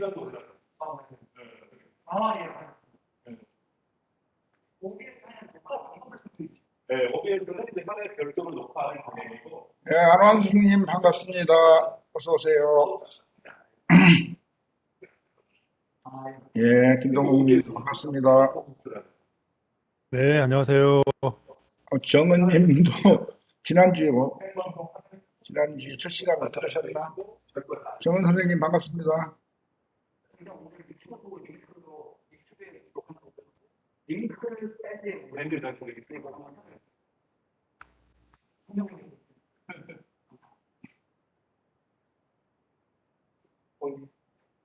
시간도 올라가요. 네, OBS는 이제 하나의 별도로 녹화하는 방향이고. 네, 안환수님 반갑습니다. 어서 오세요. 예, 김동욱님 반갑습니다. 네, 안녕하세요. 정은님도 지난주에 첫 시간을 들으셨나? 정은 선생님 반갑습니다. 브랜드 단속이 있고.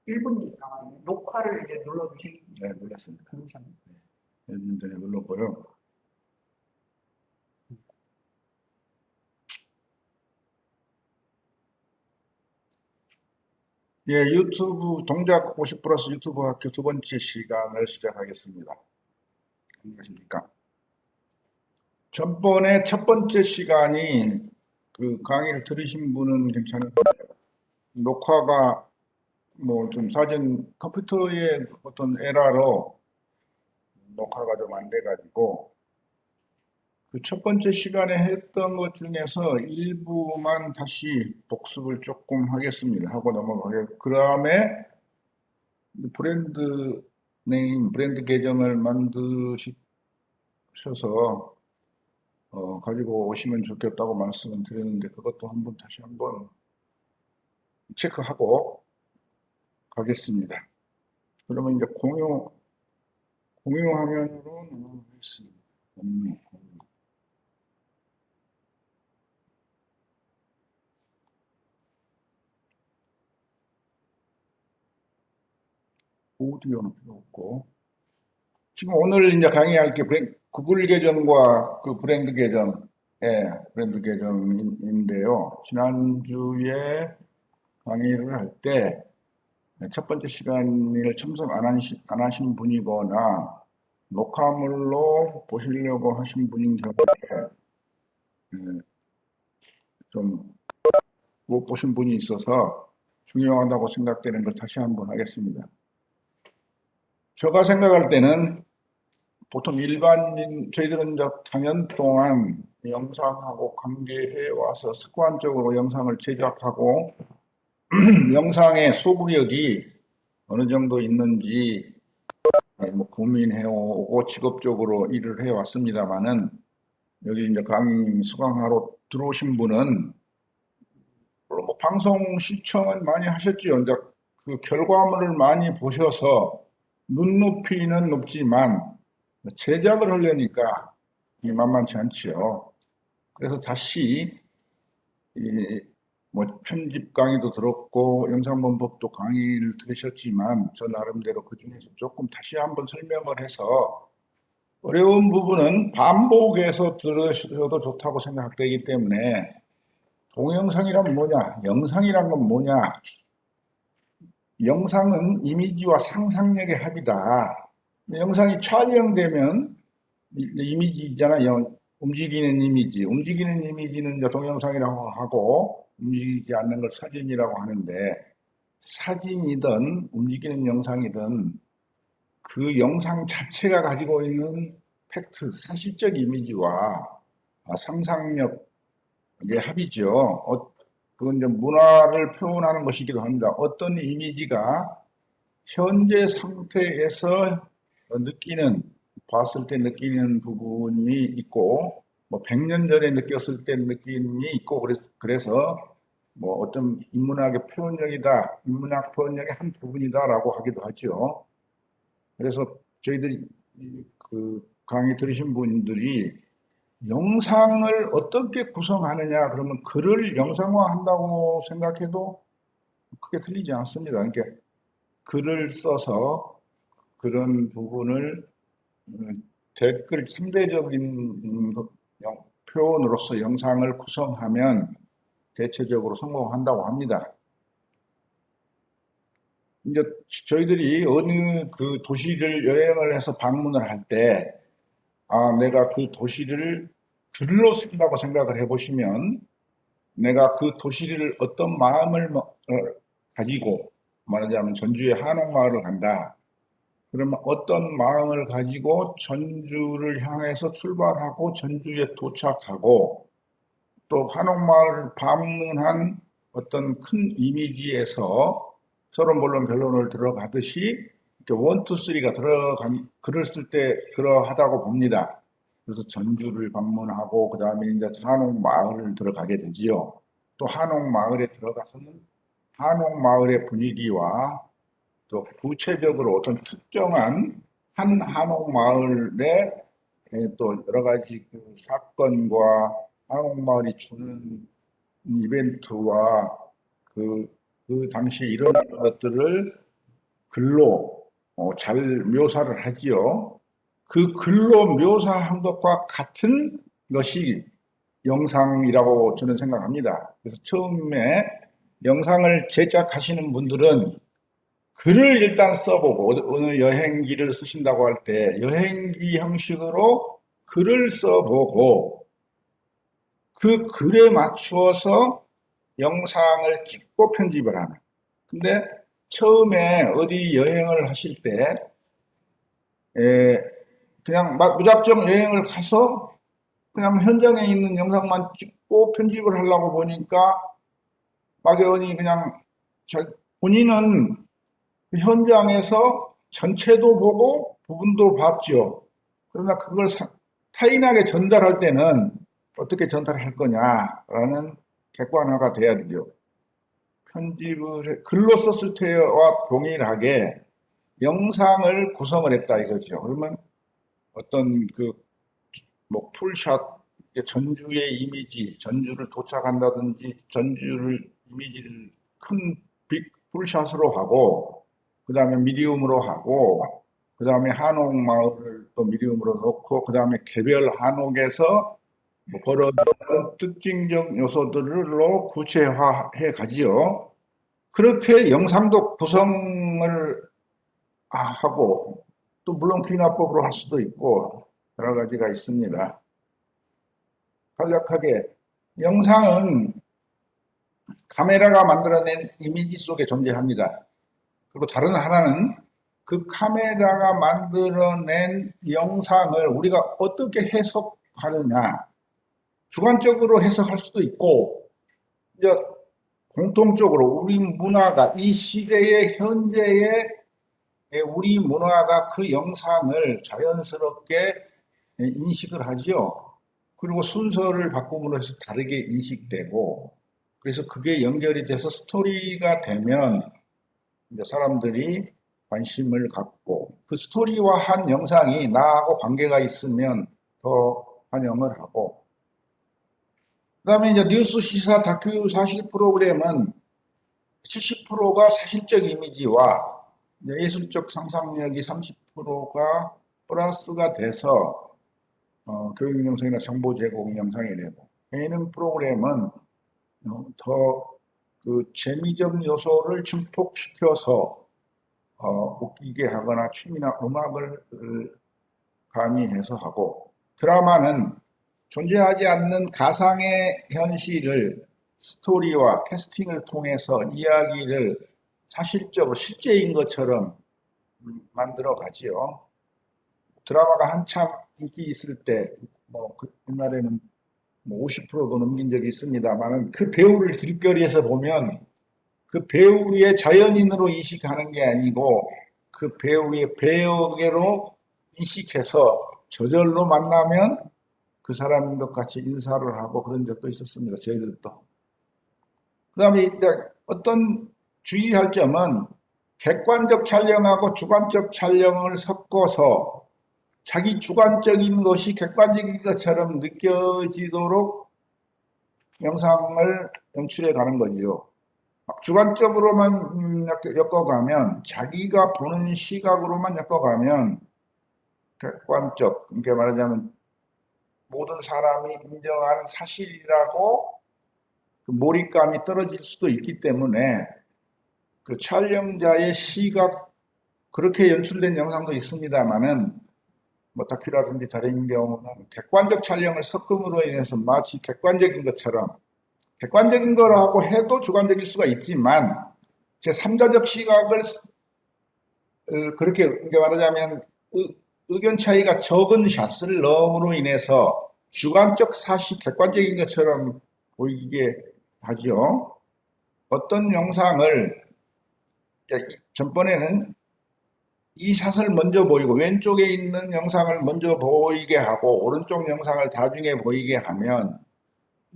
1분이니까 녹화를 이제 눌러주시면 네, 눌렀습니다. 1분 전에 눌렀고요. 예, 유튜브 동작 50 플러스 유튜브 학교 두 번째 시간을 시작하겠습니다. 안녕하십니까? 전번에 첫 번째 시간이 그 강의를 들으신 분은 괜찮은데 녹화가 뭐 좀 사전 컴퓨터의 어떤 에러로 녹화가 좀 안 돼가지고 그 첫 번째 시간에 했던 것 중에서 일부만 다시 복습을 조금 하겠습니다. 하고 넘어가게. 그 다음에 브랜드 네임, 브랜드 계정을 만드셔서 가지고 오시면 좋겠다고 말씀을 드렸는데 그것도 다시 한번 체크하고 가겠습니다. 그러면 이제 공유 화면으로 넘어가겠습니다. 공유. 오디오는 필요 없고. 지금 오늘 이제 강의할 게 구글 계정과 그 브랜드 계정, 브랜드 계정인데요. 지난주에 강의를 할 때 첫 번째 시간을 참석 안 하신 분이거나 녹화물로 보시려고 하신 분인 경우에 좀 못 보신 분이 있어서 중요하다고 생각되는 걸 다시 한번 하겠습니다. 제가 생각할 때는 보통 일반인, 저희들은 이제 4년 동안 영상하고 관계해 와서 습관적으로 영상을 제작하고 영상의 소구력이 어느 정도 있는지 뭐 고민해오고 직업적으로 일을 해왔습니다만은 여기 이제 강의 수강하러 들어오신 분은 물론 뭐 방송 시청은 많이 하셨죠. 이제 그 결과물을 많이 보셔서 눈높이는 높지만 제작을 하려니까 만만치 않지요. 그래서 다시 뭐 편집 강의도 들었고 영상본법도 강의를 들으셨지만 저 나름대로 그 중에서 조금 다시 한번 설명을 해서 어려운 부분은 반복해서 들으셔도 좋다고 생각되기 때문에 동영상이란 뭐냐, 영상이란 건 뭐냐. 영상은 이미지와 상상력의 합이다. 영상이 촬영되면 이미지잖아. 움직이는 이미지. 움직이는 이미지는 이제 동영상이라고 하고 움직이지 않는 걸 사진이라고 하는데 사진이든 움직이는 영상이든 그 영상 자체가 가지고 있는 팩트, 사실적 이미지와 상상력의 합이죠. 그건 이제 문화를 표현하는 것이기도 합니다. 어떤 이미지가 현재 상태에서 봤을 때 느끼는 부분이 있고, 뭐 100년 전에 느꼈을 때 느낌이 있고, 그래서 뭐 어떤 인문학 표현력의 한 부분이다라고 하기도 하죠. 그래서 저희들이 그 강의 들으신 분들이 영상을 어떻게 구성하느냐, 그러면 글을 영상화한다고 생각해도 크게 틀리지 않습니다. 그러니까 글을 써서 그런 부분을 댓글 3대적인 표현으로서 영상을 구성하면 대체적으로 성공한다고 합니다. 이제 저희들이 어느 그 도시를 여행을 해서 방문을 할 때, 내가 그 도시를 글로 쓴다고 생각을 해보시면, 내가 그 도시를 어떤 마음을 가지고 말하자면 전주의 한옥마을을 간다. 그러면 어떤 마음을 가지고 전주를 향해서 출발하고 전주에 도착하고 또 한옥마을을 방문한 어떤 큰 이미지에서 서로 물론 결론을 들어가듯이 이렇게 원, 투, 쓰리가 글을 쓸 때 그러하다고 봅니다. 그래서 전주를 방문하고 그 다음에 이제 한옥마을을 들어가게 되지요. 또 한옥마을에 들어가서는 한옥마을의 분위기와 또 구체적으로 어떤 특정한 한 한옥마을의 또 여러 가지 그 사건과 한옥마을이 주는 이벤트와 그 당시에 일어난 것들을 글로 잘 묘사를 하지요. 그 글로 묘사한 것과 같은 것이 영상이라고 저는 생각합니다. 그래서 처음에 영상을 제작하시는 분들은 글을 일단 써보고 어느 여행기를 쓰신다고 할 때 여행기 형식으로 글을 써보고 그 글에 맞추어서 영상을 찍고 편집을 하는. 근데 처음에 어디 여행을 하실 때 그냥 무작정 여행을 가서 그냥 현장에 있는 영상만 찍고 편집을 하려고 보니까 막연히 그냥 본인은 현장에서 전체도 보고 부분도 봤죠. 그러나 그걸 타인에게 전달할 때는 어떻게 전달할 거냐라는 객관화가 돼야 되죠. 편집을 글로 썼을 때와 동일하게 영상을 구성을 했다 이거죠. 그러면 어떤 뭐 풀샷, 전주의 이미지, 전주를 도착한다든지 전주를 이미지를 큰 빅 풀샷으로 하고 그 다음에 미디움으로 하고 그 다음에 한옥마을을 또 미디움으로 놓고 그 다음에 개별 한옥에서 뭐 벌어지는 특징적 요소들로 구체화해 가지요. 그렇게 영상도 구성을 하고 또 물론 귀납법으로 할 수도 있고 여러 가지가 있습니다. 간략하게 영상은 카메라가 만들어낸 이미지 속에 존재합니다. 그리고 다른 하나는 그 카메라가 만들어낸 영상을 우리가 어떻게 해석하느냐. 주관적으로 해석할 수도 있고 이제 공통적으로 우리 문화가 이 시대의 현재의 우리 문화가 그 영상을 자연스럽게 인식을 하지요. 그리고 순서를 바꿈으로 해서 다르게 인식되고 그래서 그게 연결이 돼서 스토리가 되면 이제 사람들이 관심을 갖고 그 스토리와 한 영상이 나하고 관계가 있으면 더 환영을 하고 그 다음에 이제 뉴스 시사 다큐 사실 프로그램은 70%가 사실적 이미지와 예술적 상상력이 30%가 플러스가 돼서 교육 영상이나 정보 제공 영상이 되고 예능 프로그램은 더 그 재미적 요소를 증폭시켜서 웃기게 하거나 춤이나 음악을 가미해서 하고 드라마는 존재하지 않는 가상의 현실을 스토리와 캐스팅을 통해서 이야기를 사실적으로 실제인 것처럼 만들어 가지요. 드라마가 한참 인기 있을 때, 옛날에는 50%도 넘긴 적이 있습니다만은 그 배우를 길거리에서 보면 그 배우의 자연인으로 인식하는 게 아니고 그 배우의 배역으로 인식해서 저절로 만나면 그 사람인 것 같이 인사를 하고 그런 적도 있었습니다. 저희들도. 그 다음에 이제 어떤 주의할 점은 객관적 촬영하고 주관적 촬영을 섞어서 자기 주관적인 것이 객관적인 것처럼 느껴지도록 영상을 연출해 가는 거지요. 주관적으로만 엮어가면 자기가 보는 시각으로만 엮어가면 객관적, 그러니까 말하자면 모든 사람이 인정하는 사실이라고 그 몰입감이 떨어질 수도 있기 때문에 그 촬영자의 시각 그렇게 연출된 영상도 있습니다만은 다큐라든지 다른 경우는 객관적 촬영을 섞음으로 인해서 마치 객관적인 것처럼 객관적인 거라고 해도 주관적일 수가 있지만 제3자적 시각을 그렇게 말하자면 의견 차이가 적은 샷을 넣음으로 인해서 주관적 사실, 객관적인 것처럼 보이게 하죠. 어떤 영상을 전번에는 이 샷을 먼저 보이고 왼쪽에 있는 영상을 먼저 보이게 하고 오른쪽 영상을 나중에 보이게 하면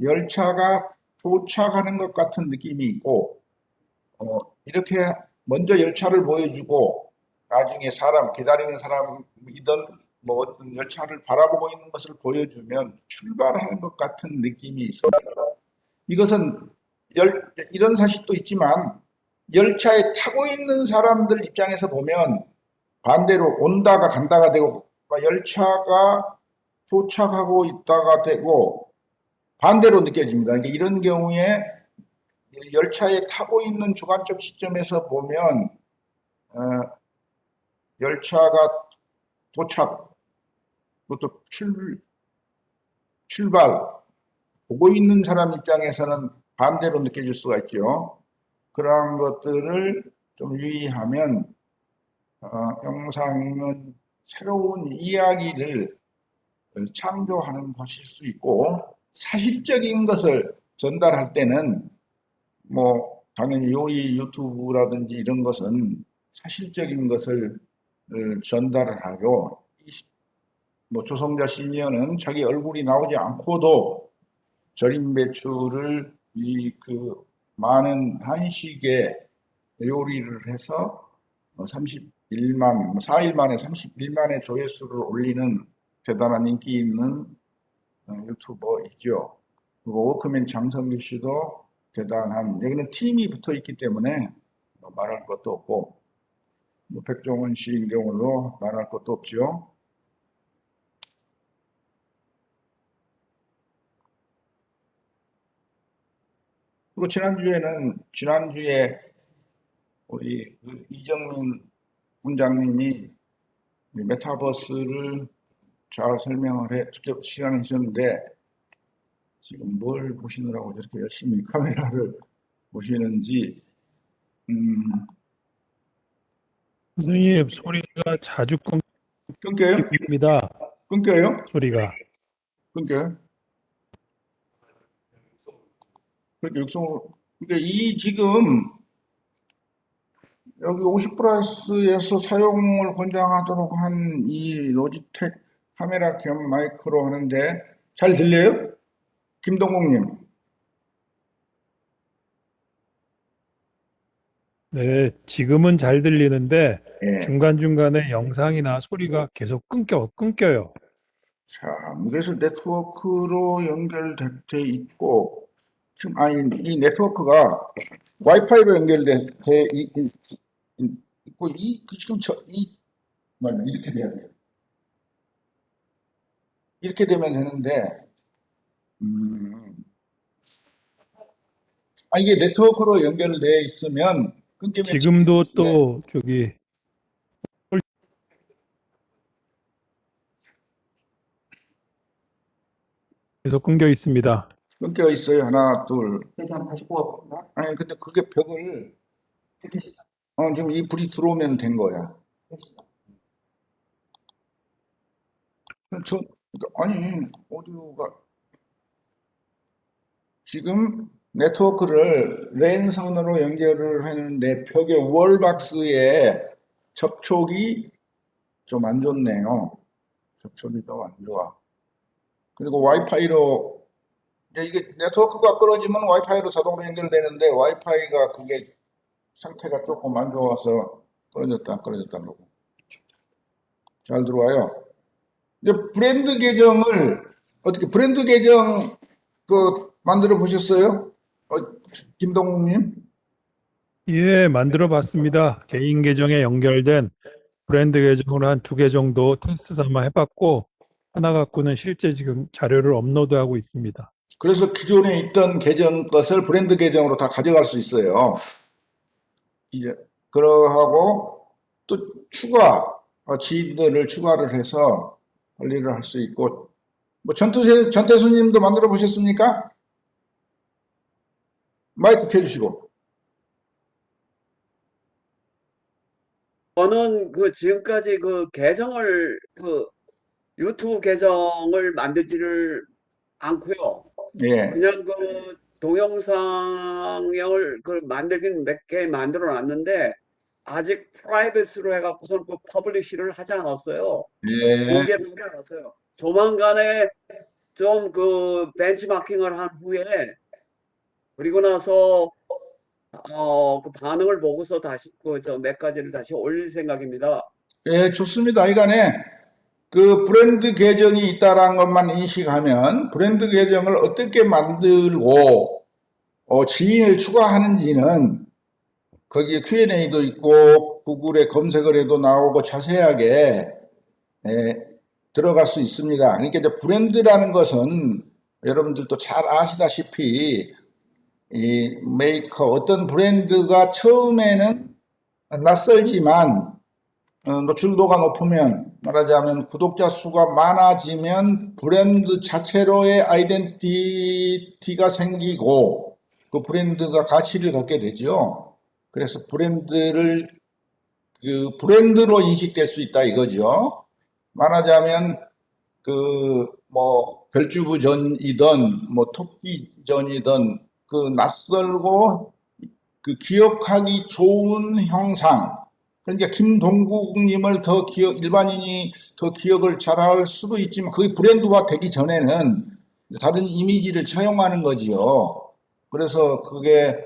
열차가 도착하는 것 같은 느낌이 있고 이렇게 먼저 열차를 보여주고 나중에 기다리는 사람이든 뭐 어떤 열차를 바라보고 있는 것을 보여주면 출발하는 것 같은 느낌이 있습니다. 이것은 이런 사실도 있지만 열차에 타고 있는 사람들 입장에서 보면 반대로 온다가 간다가 되고 열차가 도착하고 있다가 되고 반대로 느껴집니다. 그러니까 이런 경우에 열차에 타고 있는 주관적 시점에서 보면 열차가 도착, 그것도 출발, 보고 있는 사람 입장에서는 반대로 느껴질 수가 있죠. 그러한 것들을 좀 유의하면 영상은 새로운 이야기를 창조하는 것일 수 있고 사실적인 것을 전달할 때는 뭐 당연히 요리 유튜브라든지 이런 것은 사실적인 것을 전달을 하고 뭐 조성자 시니어는 자기 얼굴이 나오지 않고도 절임 배추를 많은 한식의 요리를 해서 31만, 4일 만에 31만의 조회수를 올리는 대단한 인기 있는 유튜버이죠. 그리고 워크맨 장성규 씨도 대단한, 여기는 팀이 붙어 있기 때문에 말할 것도 없고, 백종원 씨인 경우도 말할 것도 없죠. 그리고 지난주에 우리 이정민 군장님이 메타버스를 잘 설명을 직접 시간을 주셨는데 지금 뭘 보시느라고 저렇게 열심히 카메라를 보시는지 선생님, 소리가 자주 끊겨요? 끊깁니다. 끊겨요? 소리가. 끊겨요? 그러니까 이 지금 여기 50+에서 사용을 권장하도록 한 이 로지텍 카메라 겸 마이크로 하는데 잘 들려요? 김동국님. 네, 지금은 잘 들리는데 예. 중간중간에 영상이나 소리가 계속 끊겨요. 자, 그래서 네트워크로 연결돼 있고 지금 이 네트워크가 와이파이로 연결돼 있고 지금 이렇게 돼야 돼요. 이렇게 되면 되는데 이게 네트워크로 연결돼 있으면 끊기면 지금도 또 저기 계속 끊겨 있습니다. 끊겨 있어요. 하나, 둘. 일단 다시 뽑아볼까? 아니 근데 그게 벽을 됐습니다. 지금 이 불이 들어오면 된 거야. 아니 오디오가 지금 네트워크를 랜선으로 연결을 했는데 벽의 월박스에 접촉이 좀 안 좋네요. 접촉이 좀 안 좋아. 그리고 와이파이로 이게 네트워크가 끊어지면 와이파이로 자동으로 연결되는데 와이파이가 그게 상태가 조금 안 좋아서 끊어졌다 그러고 잘 들어와요. 이제 브랜드 계정을 브랜드 계정 만들어 보셨어요? 김동욱님? 예, 만들어 봤습니다. 개인 계정에 연결된 브랜드 계정으로 한 2개 정도 테스트 삼아 해봤고 하나 갖고는 실제 지금 자료를 업로드하고 있습니다. 그래서 기존에 있던 계정 것을 브랜드 계정으로 다 가져갈 수 있어요. 이제 그러하고 또 지인들을 추가를 해서 관리를 할 수 있고 뭐 전태수님도 만들어 보셨습니까? 마이크 켜주시고. 저는 그 지금까지 그 계정을 그 유튜브 계정을 만들지를 않고요. 예. 그냥 그 동영상을 그 만들긴 몇 개 만들어 놨는데 아직 프라이빗으로 해갖고서는 그 퍼블리시를 하지 않았어요. 예. 공개하지 않았어요. 조만간에 좀 그 벤치마킹을 한 후에 그리고 나서 그 반응을 보고서 다시 그 저 몇 가지를 다시 올릴 생각입니다. 예, 좋습니다. 이간에 그 브랜드 계정이 있다라는 것만 인식하면 브랜드 계정을 어떻게 만들고 지인을 추가하는지는 거기에 Q&A도 있고 구글에 검색을 해도 나오고 자세하게 들어갈 수 있습니다. 그러니까 이제 브랜드라는 것은 여러분들도 잘 아시다시피 이 메이커 어떤 브랜드가 처음에는 낯설지만 노출도가 높으면 말하자면 구독자 수가 많아지면 브랜드 자체로의 아이덴티티가 생기고 그 브랜드가 가치를 갖게 되죠. 그래서 브랜드를 그 브랜드로 인식될 수 있다 이거죠. 말하자면 그 뭐 별주부전이든 뭐 토끼전이든 그 낯설고 그 기억하기 좋은 형상. 그러니까 김동국님을 더 일반인이 더 기억을 잘할 수도 있지만 그게 브랜드화 되기 전에는 다른 이미지를 차용하는 거지요. 그래서 그게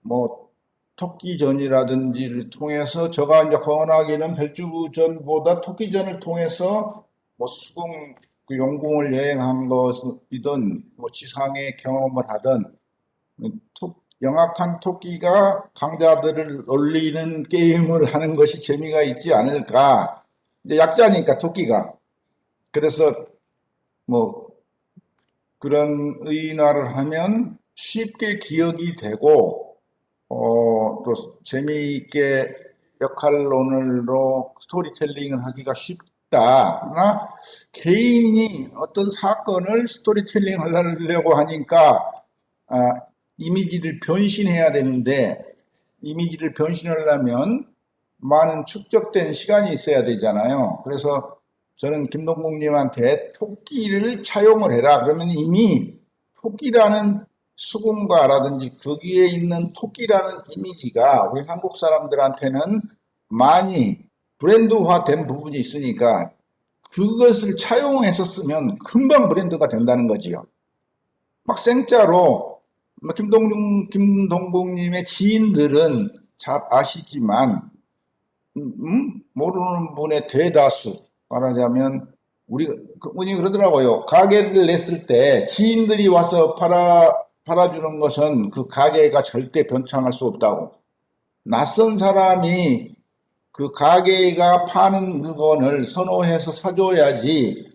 뭐 토끼전이라든지를 통해서 제가 이제 권하기는 별주부전보다 토끼전을 통해서 뭐 수궁 그 용궁을 여행한 것이든 뭐 지상의 경험을 하든 영악한 토끼가 강자들을 놀리는 게임을 하는 것이 재미가 있지 않을까. 이제 약자니까 토끼가. 그래서 뭐 그런 의인화를 하면 쉽게 기억이 되고 또 재미있게 역할론으로 스토리텔링을 하기가 쉽다. 그러나 개인이 어떤 사건을 스토리텔링 하려고 하니까 이미지를 변신해야 되는데 이미지를 변신하려면 많은 축적된 시간이 있어야 되잖아요. 그래서 저는 김동국님한테 토끼를 차용을 해라. 그러면 이미 토끼라는 수군가라든지 거기에 있는 토끼라는 이미지가 우리 한국 사람들한테는 많이 브랜드화된 부분이 있으니까 그것을 차용했었으면 금방 브랜드가 된다는 거지요. 막 생짜로 김동국님의 지인들은 잘 아시지만 모르는 분의 대다수 말하자면 우리 그러더라고요. 가게를 냈을 때 지인들이 와서 팔아주는 것은 그 가게가 절대 변창할 수 없다고. 낯선 사람이 그 가게가 파는 물건을 선호해서 사줘야지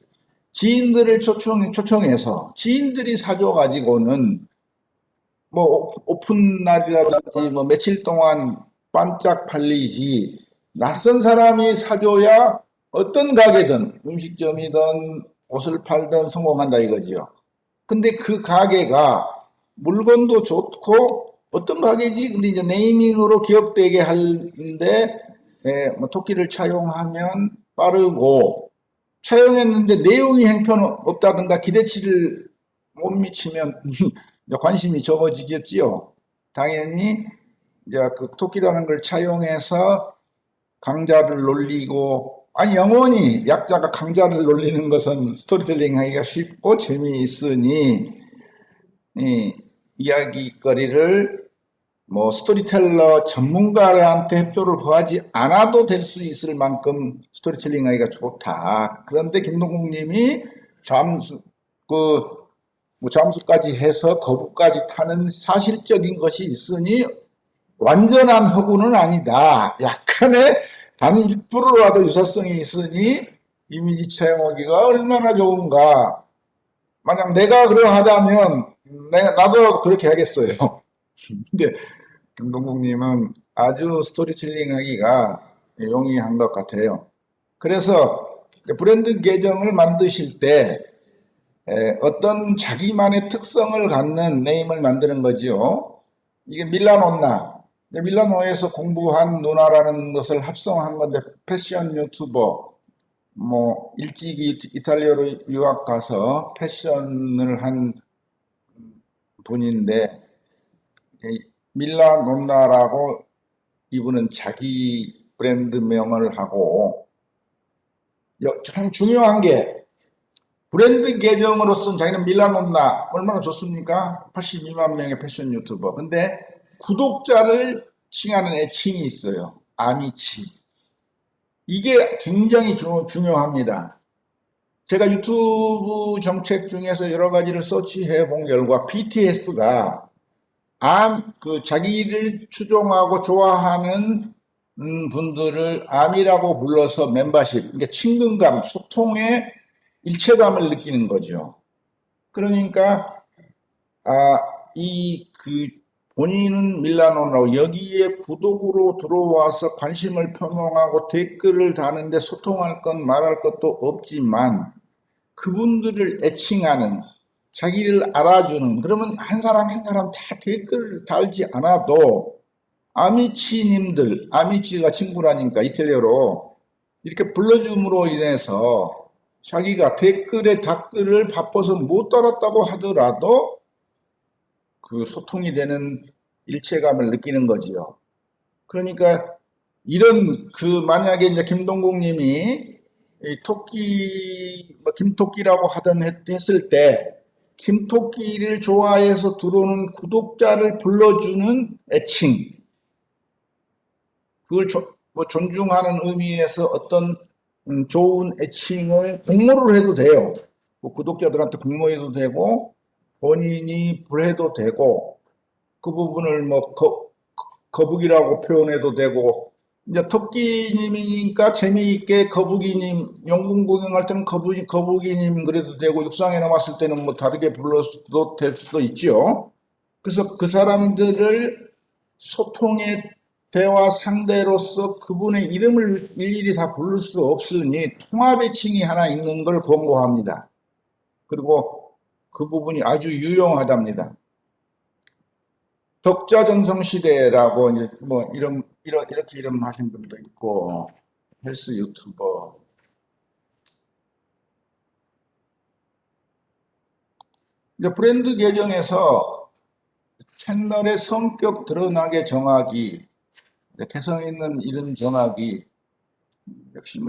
지인들을 초청해서 지인들이 사줘가지고는 뭐 오픈 날이라든지 뭐 며칠 동안 반짝 팔리지 낯선 사람이 사줘야 어떤 가게든 음식점이든 옷을 팔든 성공한다 이거지요. 근데 그 가게가 물건도 좋고 어떤 가게지? 근데 이제 네이밍으로 기억되게 하는데 뭐 토끼를 차용하면 빠르고 차용했는데 내용이 형편없다든가 기대치를 못 미치면 관심이 적어지겠지요. 당연히 이제 그 토끼라는 걸 차용해서 강자를 놀리고 영원히 약자가 강자를 놀리는 것은 스토리텔링 하기가 쉽고 재미있으니 이야기거리를 뭐 스토리텔러 전문가한테 협조를 구하지 않아도 될 수 있을 만큼 스토리텔링 하기가 좋다. 그런데 김동국님이 잠수까지 해서 거북까지 타는 사실적인 것이 있으니 완전한 허구는 아니다. 약간의 단 1%라도 유사성이 있으니 이미지 차용하기가 얼마나 좋은가. 만약 내가 그러하다면 나도 그렇게 하겠어요. 근데 김동국님은 아주 스토리텔링 하기가 용이한 것 같아요. 그래서 브랜드 계정을 만드실 때 어떤 자기만의 특성을 갖는 네임을 만드는 거지요. 이게 밀라논나 밀라노에서 공부한 누나라는 것을 합성한 건데 패션 유튜버 뭐 일찍이 이탈리아로 유학 가서 패션을 한 분인데 밀라노나라고 이분은 자기 브랜드명을 하고 참 중요한 게 브랜드 계정으로서는 자기는 밀라노나 얼마나 좋습니까? 82만 명의 패션 유튜버. 근데 구독자를 칭하는 애칭이 있어요. 아미치. 이게 굉장히 중요합니다. 제가 유튜브 정책 중에서 여러 가지를 서치해 본 결과 BTS가 자기를 추종하고 좋아하는 분들을 암이라고 불러서 멤버십, 그러니까 친근감, 소통의 일체감을 느끼는 거죠. 그러니까 본인은 밀라노라고 여기에 구독으로 들어와서 관심을 표명하고 댓글을 다는데 소통할 건 말할 것도 없지만 그분들을 애칭하는 자기를 알아주는 그러면 한 사람 한 사람 다 댓글을 달지 않아도 아미치님들, 아미치가 친구라니까 이탈리아로 이렇게 불러줌으로 인해서 자기가 댓글에 댓글을 바빠서 못 달았다고 하더라도 그 소통이 되는 일체감을 느끼는 거지요. 그러니까 만약에 이제 김동국 님이 김토끼라고 했을 때 김토끼를 좋아해서 들어오는 구독자를 불러주는 애칭, 그걸 존중하는 의미에서 어떤 좋은 애칭을 공모를 해도 돼요. 구독자들한테 공모해도 되고 본인이 불해도 되고 그 부분을 거북이라고 표현해도 되고 이제 토끼님이니까 재미있게 거북이님 영국 구경할 때는 거북이님 그래도 되고 육상에 남았을 때는 뭐 다르게 불러도 될 수도 있죠. 그래서 그 사람들을 소통의 대화 상대로서 그분의 이름을 일일이 다 부를 수 없으니 통합의 칭이 하나 있는 걸 권고합니다. 그리고 그 부분이 아주 유용하답니다. 덕자전성시대라고 이제 이렇게 이름하신 분도 있고 헬스 유튜버 이제 브랜드 계정에서 채널의 성격 드러나게 정하기, 개성 있는 이름 정하기, 역시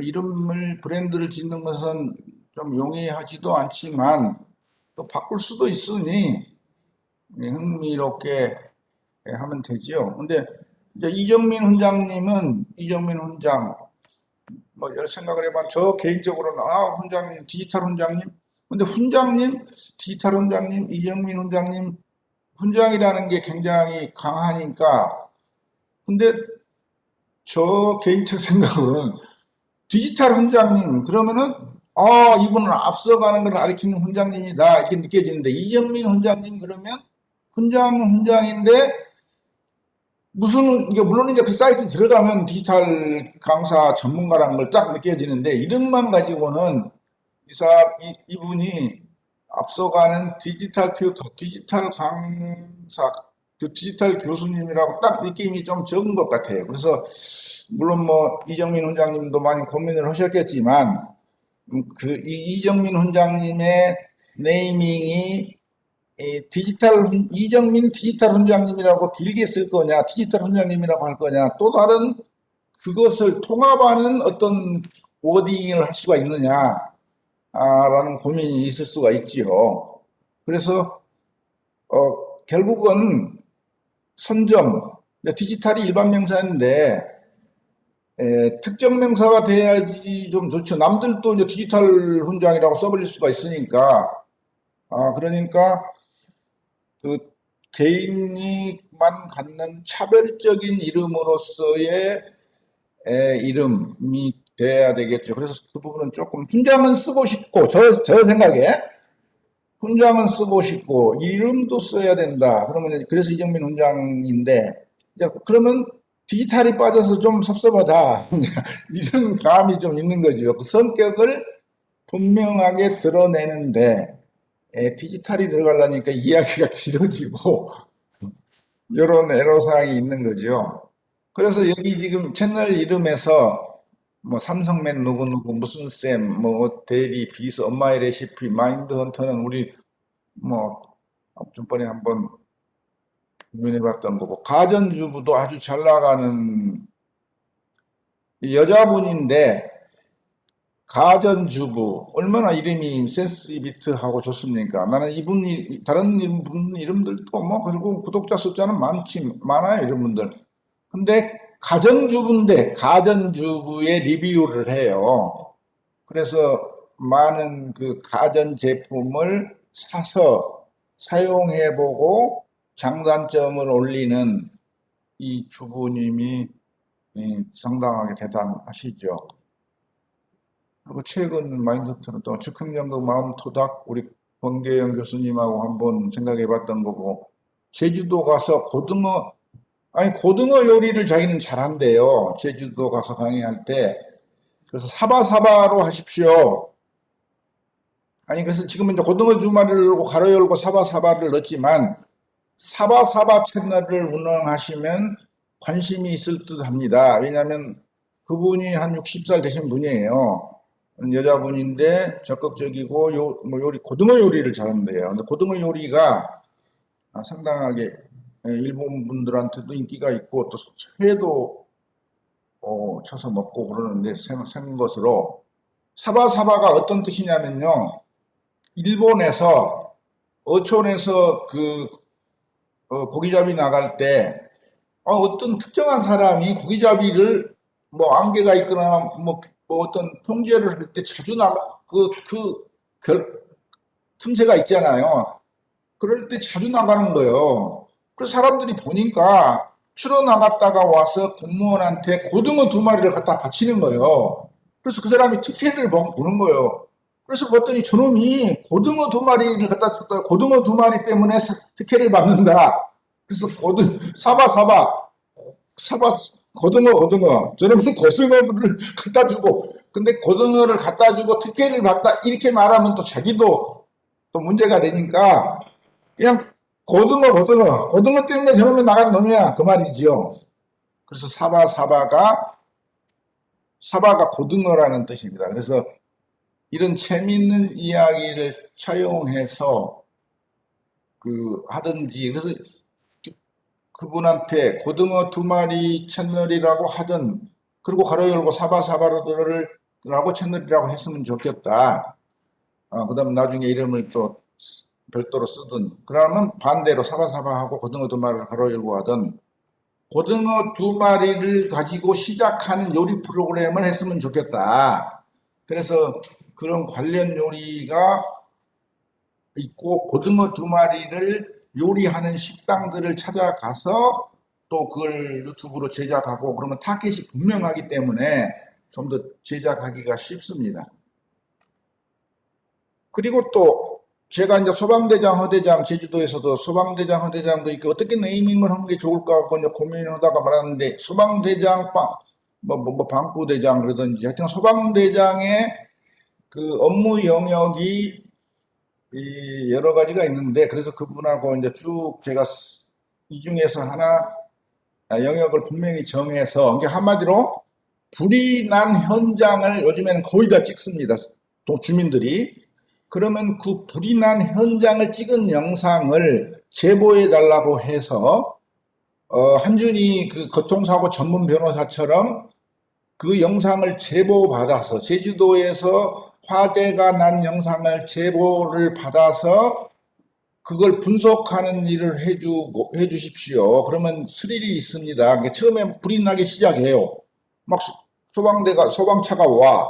브랜드를 짓는 것은 좀 용이하지도 않지만 또 바꿀 수도 있으니 흥미롭게 하면 되죠. 근데 이제 이정민 훈장 여러 생각을 해봐. 저 개인적으로는 훈장님 디지털 훈장님. 근데 디지털 훈장님, 이정민 훈장님 훈장이라는 게 굉장히 강하니까. 근데 저 개인적 생각은 디지털 훈장님 그러면은 이분은 앞서가는 걸 가리키는 훈장님이다 이렇게 느껴지는데 이정민 훈장님 그러면 훈장인데 물론 이제 그 사이트 들어가면 디지털 강사 전문가라는 걸 딱 느껴지는데 이름만 가지고는 이분이 앞서가는 디지털 튜터, 디지털 강사, 디지털 교수님이라고 딱 느낌이 좀 적은 것 같아요. 그래서 물론 이정민 훈장님도 많이 고민을 하셨겠지만 이정민 훈장님의 네이밍이 이정민 디지털 훈장님이라고 길게 쓸 거냐, 디지털 훈장님이라고 할 거냐, 또 다른 그것을 통합하는 어떤 워딩을 할 수가 있느냐, 라는 고민이 있을 수가 있지요. 그래서, 결국은 디지털이 일반 명사인데, 특정 명사가 돼야지 좀 좋죠. 남들도 이제 디지털 훈장이라고 써버릴 수가 있으니까, 그러니까, 개인이만 갖는 차별적인 이름으로서의 이름이 돼야 되겠죠. 그래서 그 부분은 조금 훈장은 쓰고 싶고 저 생각에 훈장은 쓰고 싶고 이름도 써야 된다. 그래서 이정민 훈장인데 그러면 디지털이 빠져서 좀 섭섭하다. 이런 감이 좀 있는 거죠. 그 성격을 분명하게 드러내는데 디지털이 들어가려니까 이야기가 길어지고 이런 애로사항이 있는 거죠. 그래서 여기 지금 채널 이름에서 뭐 삼성맨 누구누구 무슨 쌤, 뭐 대리, 비스, 엄마의 레시피, 마인드 헌터는 우리 뭐 앞전번에 한번 고민해봤던 거고, 가전주부도 아주 잘 나가는 여자분인데, 가전주부 얼마나 이름이 센스비트하고 좋습니까? 나는 이분이 다른 분 이름들도 뭐 그리고 구독자 숫자는 많아요, 이런 분들. 근데 가전주부인데 가전주부의 리뷰를 해요. 그래서 많은 그 가전 제품을 사서 사용해보고 장단점을 올리는 이 주부님이 상당하게 대단하시죠. 그리고 최근 마인드트는 또 즉흥연구 마음토닥 우리 권계영 교수님하고 한번 생각해봤던 거고, 제주도 가서 고등어 요리를 자기는 잘한대요. 제주도 가서 강의할 때. 그래서 사바사바로 하십시오. 그래서 지금은 이제 고등어 두 마리를 넣고 가로 열고 사바사바를 넣었지만, 사바사바 채널을 운영하시면 관심이 있을 듯 합니다. 왜냐하면 그분이 한 60살 되신 분이에요. 여자분인데 적극적이고 요리, 고등어 요리를 잘한대요. 근데 고등어 요리가 상당하게 일본 분들한테도 인기가 있고, 또 회도 쳐서 먹고 그러는데 생것으로 사바사바가 어떤 뜻이냐면요, 일본에서 어촌에서 그 고기잡이 나갈 때 어떤 특정한 사람이 고기잡이를 뭐 안개가 있거나 뭐 어떤 통제를 할 때 자주 나가 틈새가 있잖아요. 그럴 때 자주 나가는 거예요. 그래서 사람들이 보니까 추러 나갔다가 와서 공무원한테 고등어 두 마리를 갖다 바치는 거예요. 그래서 그 사람이 특혜를 보는 거예요. 그래서 봤더니 저놈이 고등어 두 마리를 갖다 줬다. 고등어 두 마리 때문에 특혜를 받는다. 그래서 사바 고등어 저놈은 고등어를 갖다 주고, 근데 고등어를 갖다 주고 특혜를 받다 이렇게 말하면 또 자기도 또 문제가 되니까 그냥 고등어 때문에 저놈이 나간 놈이야 그 말이지요. 그래서 사바가 고등어라는 뜻입니다. 그래서 이런 재미있는 이야기를 차용해서 하든지, 그래서 그분한테 고등어 두 마리 채널이라고 하든, 그리고 가로 열고 사바사바라고 채널이라고 했으면 좋겠다. 그 다음 나중에 이름을 또 별도로 쓰든, 그러면 반대로 사바사바하고 고등어 두 마리를 가로 열고 하든, 고등어 두 마리를 가지고 시작하는 요리 프로그램을 했으면 좋겠다. 그래서 그런 관련 요리가 있고, 고등어 두 마리를 요리하는 식당들을 찾아가서 또 그걸 유튜브로 제작하고, 그러면 타겟이 분명하기 때문에 좀 더 제작하기가 쉽습니다. 그리고 또 제가 이제 소방대장, 허대장, 제주도에서도 소방대장, 허대장도 있고 어떻게 네이밍을 하는 게 좋을까 하고 이제 고민하다가 말았는데, 소방대장, 방구대장 그러든지 하여튼 소방대장의 그 업무 영역이 여러 가지가 있는데, 그래서 그분하고 이제 쭉 제가 이 중에서 하나 영역을 분명히 정해서, 이게 한마디로 불이 난 현장을 요즘에는 거의 다 찍습니다. 주민들이. 그러면 그 불이 난 현장을 찍은 영상을 제보해 달라고 해서 한준희 그 교통사고 전문 변호사처럼 그 영상을 제보받아서, 제주도에서 화재가 난 영상을 제보를 받아서 그걸 분석하는 일을 해주십시오. 그러면 스릴이 있습니다. 처음에 불이 나기 시작해요. 막 소방차가 와.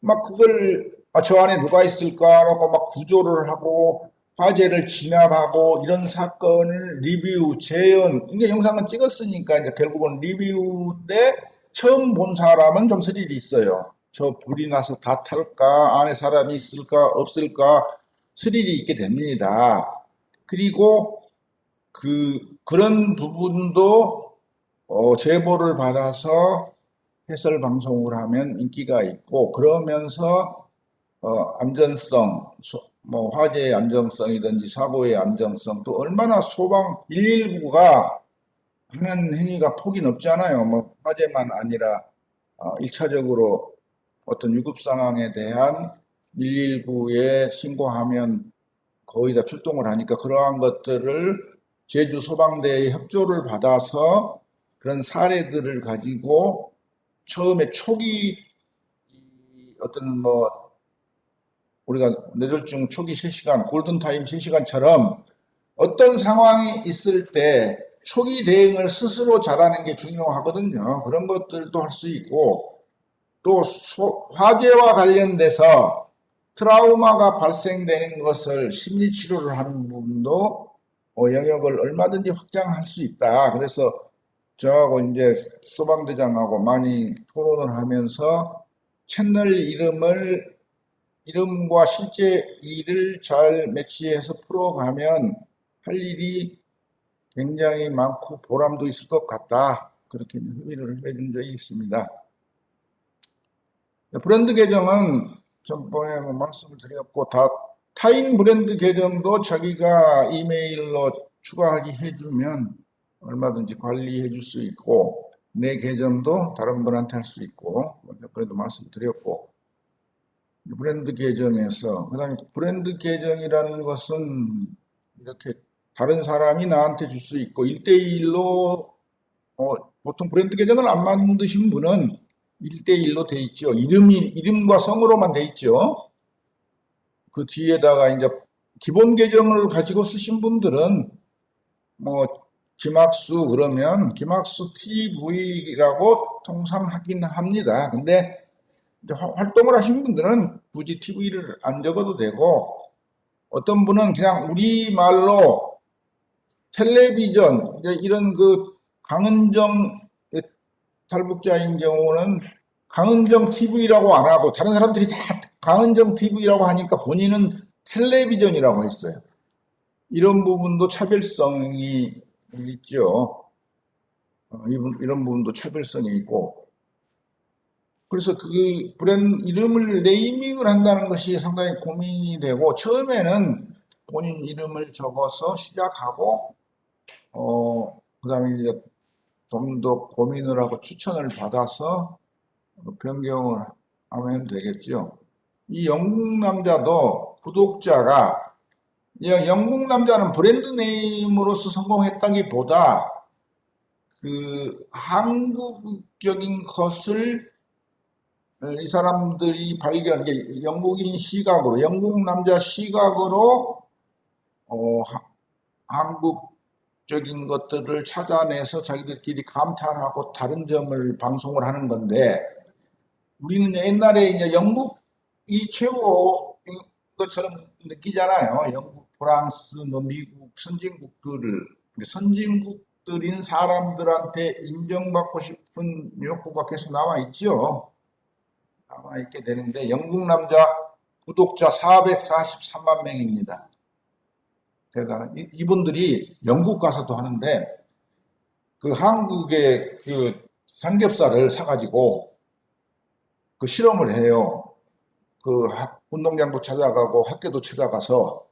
막 그걸 저 안에 누가 있을까라고 막 구조를 하고 화재를 진압하고, 이런 사건을 리뷰, 재현, 이게 영상은 찍었으니까 이제 결국은 리뷰 때 처음 본 사람은 좀 스릴이 있어요. 저 불이 나서 다 탈까? 안에 사람이 있을까? 없을까? 스릴이 있게 됩니다. 그리고 그런 부분도 제보를 받아서 해설 방송을 하면 인기가 있고, 그러면서 안전성, 뭐 화재의 안정성이든지 사고의 안정성, 또 얼마나 소방 119가 하는 행위가 폭이 넓지 않아요. 뭐 화재만 아니라 1차적으로 어떤 위급 상황에 대한 119에 신고하면 거의 다 출동을 하니까 그러한 것들을 제주 소방대의 협조를 받아서 그런 사례들을 가지고 처음에 초기 어떤 뭐 우리가 뇌졸중 초기 3시간, 골든타임 3시간처럼 어떤 상황이 있을 때 초기 대응을 스스로 잘하는 게 중요하거든요. 그런 것들도 할 수 있고, 또 화재와 관련돼서 트라우마가 발생되는 것을 심리치료를 하는 부분도 영역을 얼마든지 확장할 수 있다. 그래서 저하고 이제 소방대장하고 많이 토론을 하면서 채널 이름과 실제 일을 잘 매치해서 풀어가면 할 일이 굉장히 많고 보람도 있을 것 같다. 그렇게 협의를 해준 적이 있습니다. 브랜드 계정은 전번에 말씀을 드렸고, 타인 브랜드 계정도 자기가 이메일로 추가하기 해주면 얼마든지 관리해 줄 수 있고, 내 계정도 다른 분한테 할 수 있고, 그래도 말씀드렸고, 브랜드 계정에서, 그 다음에 브랜드 계정이라는 것은 이렇게 다른 사람이 나한테 줄 수 있고, 1대1로, 보통 브랜드 계정을 안 만드신 분은 1대1로 돼 있죠. 이름과 성으로만 돼 있죠. 그 뒤에다가 이제 기본 계정을 가지고 쓰신 분들은 뭐 김학수 그러면 김학수 TV라고 통상 하긴 합니다. 근데 이제 활동을 하신 분들은 굳이 TV를 안 적어도 되고, 어떤 분은 그냥 우리말로 텔레비전, 이제 이런 그 강은정 탈북자인 경우는 강은정 TV라고 안 하고 다른 사람들이 다 강은정 TV라고 하니까 본인은 텔레비전이라고 했어요. 이런 부분도 차별성이 있죠. 이런 부분도 차별성이 있고, 그래서 그 브랜드 이름을 네이밍을 한다는 것이 상당히 고민이 되고, 처음에는 본인 이름을 적어서 시작하고, 그 다음에 이제 좀 더 고민을 하고 추천을 받아서 변경을 하면 되겠죠. 이 영국 남자도 구독자가, 영국 남자는 브랜드 네임으로서 성공했다기보다 그 한국적인 것을 이 사람들이 발견, 영국인 시각으로, 영국 남자 시각으로 한국적인 것들을 찾아내서 자기들끼리 감탄하고 다른 점을 방송을 하는 건데, 우리는 옛날에 이제 영국이 최고인 것처럼 느끼잖아요. 영국, 프랑스, 미국, 선진국들인 사람들한테 인정받고 싶은 욕구가 계속 남아있죠. 남아있게 되는데, 영국 남자 구독자 443만 명입니다. 대단한. 이분들이 영국 가서도 하는데, 그 한국의 그 삼겹살을 사가지고 그 실험을 해요. 그 운동장도 찾아가고 학교도 찾아가서,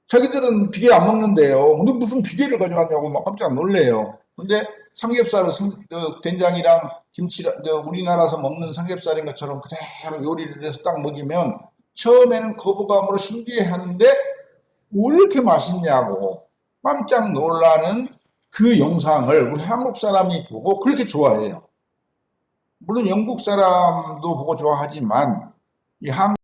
자기들은 비계 안 먹는데요. 근데 무슨 비계를 가져갔냐고 막 깜짝 놀래요. 근데 삼겹살을 된장이랑 김치랑 우리나라에서 먹는 삼겹살인 것처럼 그대로 요리를 해서 딱 먹이면 처음에는 거부감으로 신기해하는데 왜 이렇게 맛있냐고 깜짝 놀라는 그 영상을 우리 한국 사람이 보고 그렇게 좋아해요. 물론 영국 사람도 보고 좋아하지만 이 한국